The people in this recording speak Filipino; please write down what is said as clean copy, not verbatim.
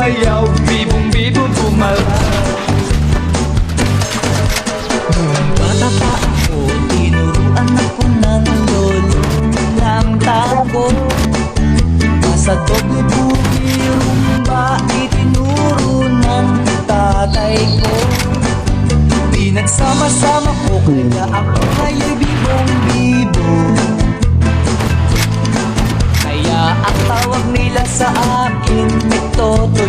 sumayaw, bibong-bibong gumalaw. Nung bata pa ako, tinuruan ako ng lolo ng tango. Sa doble boogie rumba, itinuro ng tatay ko. Pinagsama-sama ko, kaya ako ngaya'y bibong-bibo. Kaya ang tawag nila sa akin, Totoy